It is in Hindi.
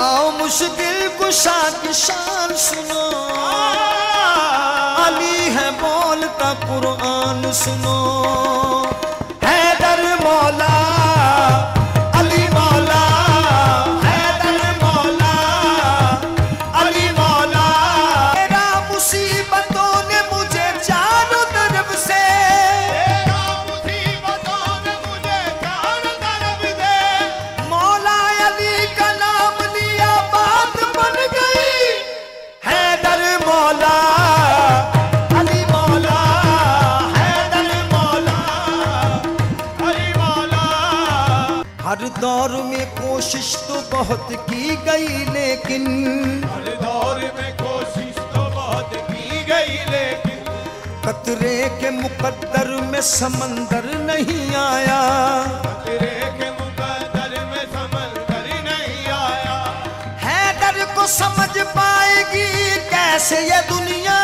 आओ मुश्किल कुशा की शान सुनो, अली है बोलता कुरान सुनो। हैदर मौला अली मौला, हैदर मौला अली मौला। तेरा मुसीबतों ने मुझे चारों तरफ से, तेरा मुसीबतों ने मुझे चारों तरफ से, मौला अली का नाम लिया बात बन गई। हैदर मौला अली मौला, हैदर मौला अली मौला। हर दौर में कोशिश तो बहुत की गई, लेकिन हर दौर में कोशिश तो बहुत की गई, लेकिन कतरे के मुकद्दर में समंदर नहीं आया। तेरे के मुकद्दर में समंदर नहीं आया। हैदर को समझ पाएगी कैसे ये दुनिया,